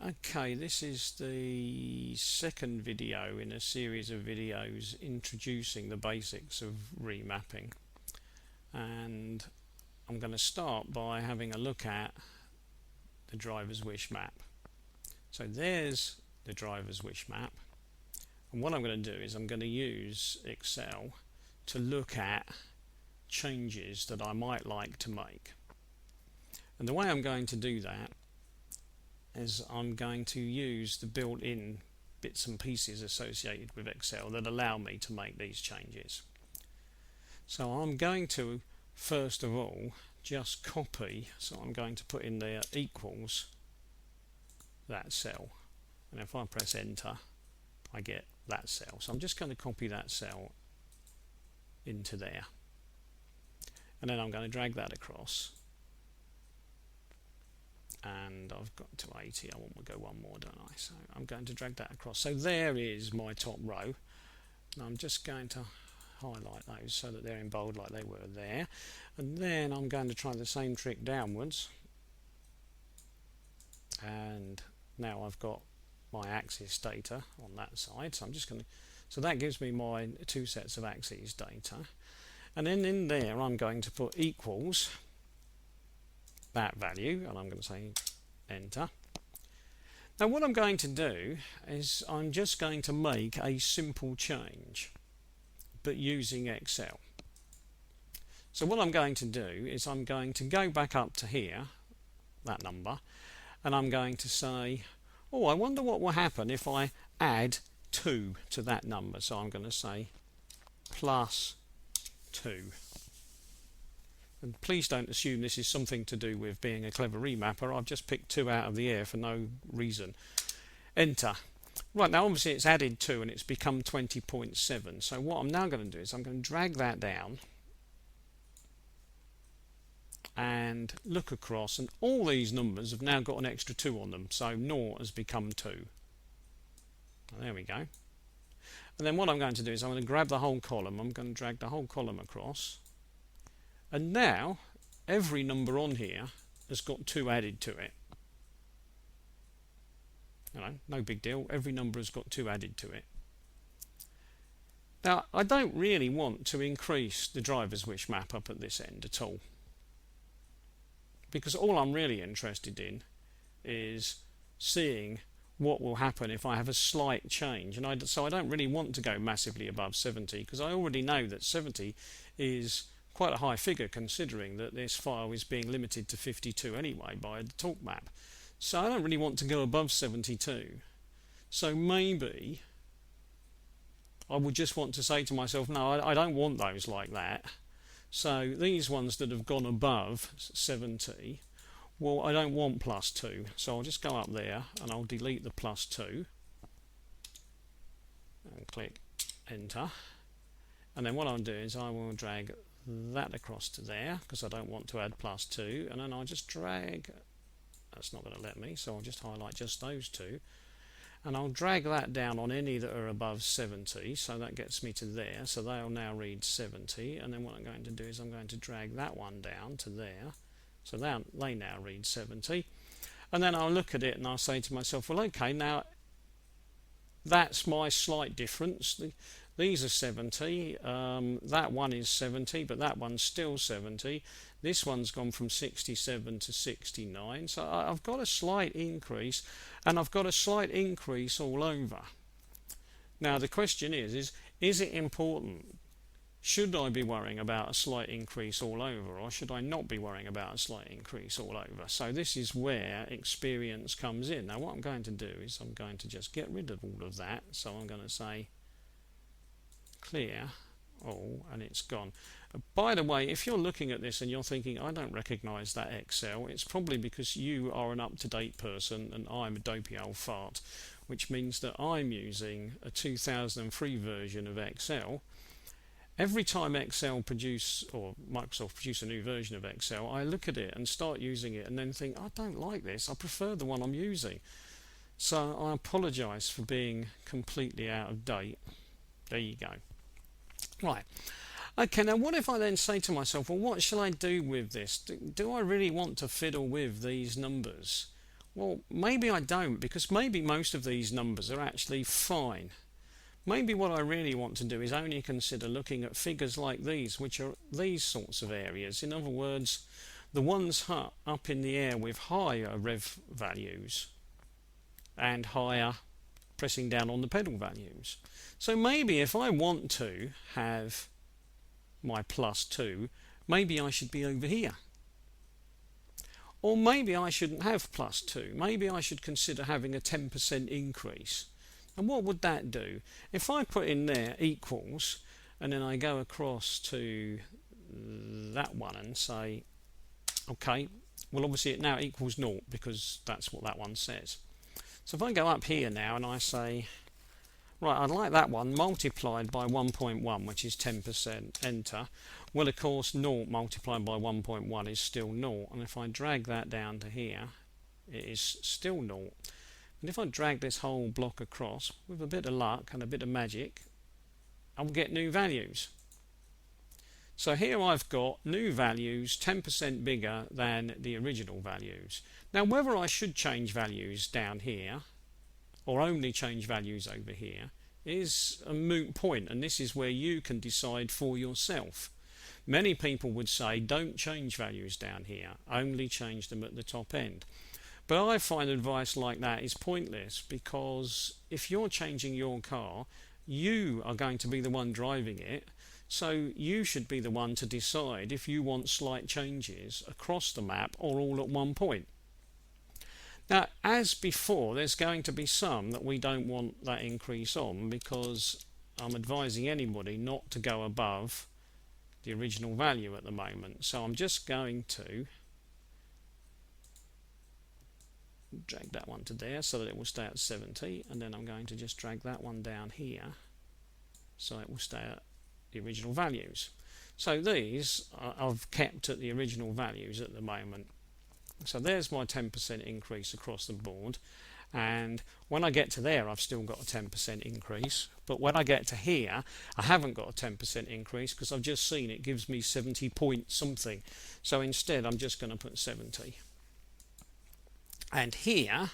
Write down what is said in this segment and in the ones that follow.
Okay, this is the second video in a series of videos introducing the basics of remapping, and I'm going to start by having a look at the driver's wish map. So there's the driver's wish map, and what I'm going to do is I'm going to use Excel to look at changes that I might like to make. And the way I'm going to do that is I'm going to use the built-in bits and pieces associated with Excel that allow me to make these changes. So I'm going to first of all just copy, so I'm going to put in there equals that cell, and if I press enter I get that cell. So I'm just going to copy that cell into there, and then I'm going to drag that across, and I've got to 80. I want to go one more, don't I? So I'm going to drag that across. So there is my top row, and I'm just going to highlight those so that they're in bold like they were there, and then I'm going to try the same trick downwards, and now I've got my axis data on that side. So I'm just going to, so that gives me my two sets of axes data, and then in there I'm going to put equals that value, and I'm going to say enter. Now what I'm going to do is I'm just going to make a simple change but using Excel. So what I'm going to do is I'm going to go back up to here, that number, and I'm going to say, oh, I wonder what will happen if I add 2 to that number. So I'm going to say plus 2. And please don't assume this is something to do with being a clever remapper. I've just picked 2 out of the air for no reason. Enter. Right, now obviously it's added 2 and it's become 20.7. So what I'm now going to do is I'm going to drag that down and look across, and all these numbers have now got an extra 2 on them. So 0 has become 2. There we go. And then what I'm going to do is I'm going to grab the whole column. I'm going to drag the whole column across. And now every number on here has got 2 added to it. No big deal. Every number has got 2 added to it. Now I don't really want to increase the driver's wish map up at this end at all, because all I'm really interested in is seeing what will happen if I have a slight change. And so I don't really want to go massively above 70, because I already know that 70 is quite a high figure, considering that this file is being limited to 52 anyway by the talk map. So I don't really want to go above 72. So maybe I would just want to say to myself, no, I don't want those like that. So these ones that have gone above 70, well, I don't want plus 2. So I'll just go up there and I'll delete the plus 2 and click enter. And then what I'll do is I will drag that across to there, because I don't want to add plus 2, and then I'll just drag, that's not going to let me, so I'll just highlight just those 2, and I'll drag that down on any that are above 70, so that gets me to there. So they'll now read 70, and then what I'm going to do is I'm going to drag that one down to there, so they now read 70, and then I'll look at it and I'll say to myself, well, okay, now that's my slight difference. These are 70, that one is 70, but that one's still 70. This one's gone from 67 to 69, so I've got a slight increase, and I've got a slight increase all over. Now the question is it important? Should I be worrying about a slight increase all over, or should I not be worrying about a slight increase all over? So this is where experience comes in. Now what I'm going to do is I'm going to just get rid of all of that, so I'm going to say clear all, and it's gone. By the way, if you're looking at this and you're thinking, I don't recognize that Excel, it's probably because you are an up-to-date person and I'm a dopey old fart, which means that I'm using a 2003 version of Excel. Every time Excel produce, or Microsoft produce a new version of Excel, I look at it and start using it and then think, I don't like this, I prefer the one I'm using. So I apologize for being completely out of date. There you go. Right. Okay, now what if I then say to myself, well, what shall I do with this? Do I really want to fiddle with these numbers? Well, maybe I don't, because maybe most of these numbers are actually fine. Maybe what I really want to do is only consider looking at figures like these, which are these sorts of areas. In other words, the ones up in the air with higher rev values and higher pressing down on the pedal values. So maybe if I want to have my +2, maybe I should be over here. Or maybe I shouldn't have +2. Maybe I should consider having a 10% increase. And what would that do? If I put in there equals, and then I go across to that one and say, okay, well obviously it now equals 0 because that's what that one says. So if I go up here now and I say, right, I'd like that one multiplied by 1.1, which is 10%, enter. Well, of course, 0 multiplied by 1.1 is still 0. And if I drag that down to here, it is still 0. And if I drag this whole block across, with a bit of luck and a bit of magic, I'll get new values. So here I've got new values 10% bigger than the original values. Now, whether I should change values down here or only change values over here is a moot point, and this is where you can decide for yourself. Many people would say don't change values down here, only change them at the top end. But I find advice like that is pointless, because if you're changing your car, you are going to be the one driving it, so you should be the one to decide if you want slight changes across the map or all at one point. Now, as before, there's going to be some that we don't want that increase on, because I'm advising anybody not to go above the original value at the moment. So I'm just going to drag that one to there so that it will stay at 70, and then I'm going to just drag that one down here so it will stay at the original values. So these I've kept at the original values at the moment. So there's my 10% increase across the board, and when I get to there I've still got a 10% increase, but when I get to here I haven't got a 10% increase because I've just seen it gives me 70 point something. So instead I'm just going to put 70. And here,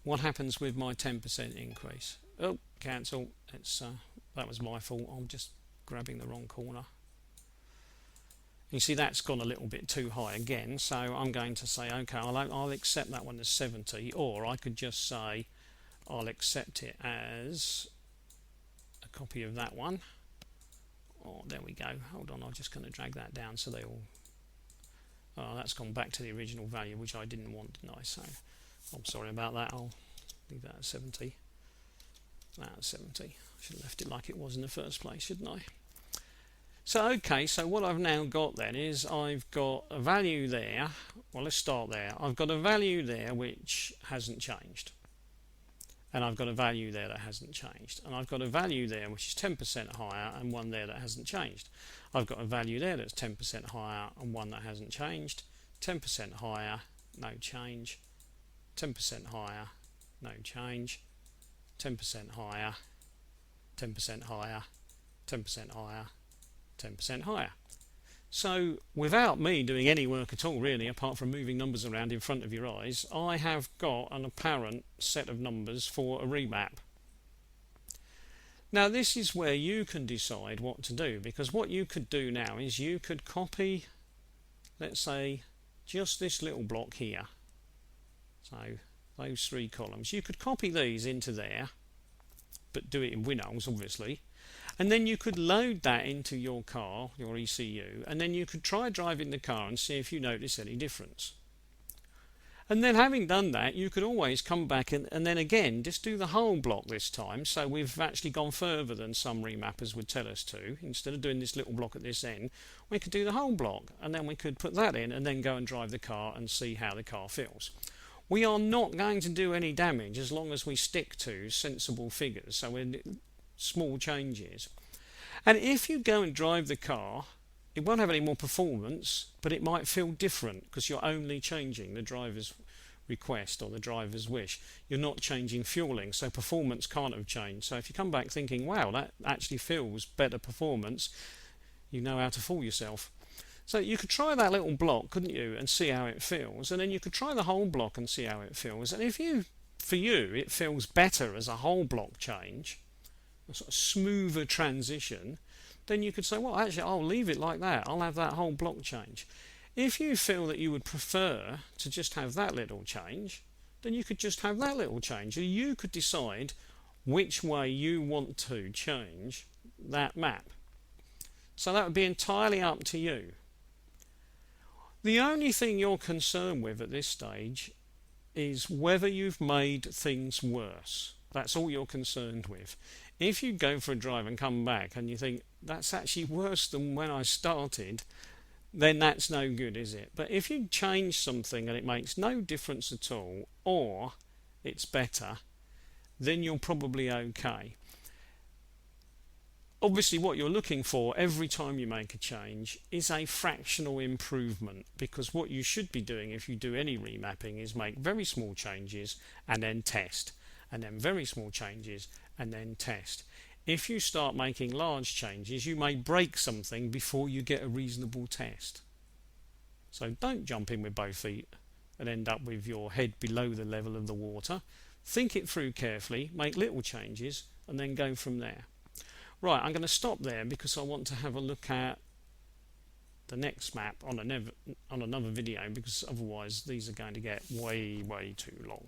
what happens with my 10% increase? Oh, cancel. That was my fault. I'm just grabbing the wrong corner. You see, that's gone a little bit too high again, so I'm going to say, okay, I'll accept that one as 70, or I could just say I'll accept it as a copy of that one. Oh, there we go. Hold on, I'm just going to drag that down so they all... Oh, that's gone back to the original value, which I didn't want, didn't I? So I'm sorry about that. I'll leave that at 70. That's 70. I should have left it like it was in the first place, shouldn't I? So, okay, so what I've now got then is I've got a value there. Well, let's start there. I've got a value there which hasn't changed. And I've got a value there that hasn't changed. And I've got a value there which is 10% higher and one there that hasn't changed. I've got a value there that's 10% higher and one that hasn't changed. 10% higher, no change. 10% higher, no change. 10% higher, 10% higher, 10% higher, 10% higher. So without me doing any work at all really, apart from moving numbers around in front of your eyes, I have got an apparent set of numbers for a remap. Now this is where you can decide what to do, because what you could do now is you could copy, let's say, just this little block here. So those three columns, you could copy these into there, but do it in WinOLS obviously. And then you could load that into your car, your ECU, and then you could try driving the car and see if you notice any difference. And then having done that, you could always come back and then again just do the whole block this time. So we've actually gone further than some remappers would tell us to. Instead of doing this little block at this end, we could do the whole block, and then we could put that in and then go and drive the car and see how the car feels. We are not going to do any damage as long as we stick to sensible figures. So we're small changes. And if you go and drive the car, it won't have any more performance, but it might feel different because you're only changing the driver's request or the driver's wish. You're not changing fueling, so performance can't have changed. So if you come back thinking, wow, that actually feels better performance, you know how to fool yourself. So you could try that little block, couldn't you, and see how it feels, and then you could try the whole block and see how it feels. And if for you it feels better as a whole block change, a sort of smoother transition, then you could say, well, actually, I'll leave it like that. I'll have that whole block change. If you feel that you would prefer to just have that little change, then you could just have that little change. You could decide which way you want to change that map. So that would be entirely up to you. The only thing you're concerned with at this stage is whether you've made things worse. That's all you're concerned with. If you go for a drive and come back and you think that's actually worse than when I started, then that's no good, is it? But if you change something and it makes no difference at all, or it's better, then you're probably okay. Obviously, what you're looking for every time you make a change is a fractional improvement, because what you should be doing if you do any remapping is make very small changes and then test, and then very small changes and then test. If you start making large changes, you may break something before you get a reasonable test. So don't jump in with both feet and end up with your head below the level of the water. Think it through carefully, make little changes, and then go from there. Right, I'm going to stop there because I want to have a look at the next map on another video, because otherwise these are going to get way too long.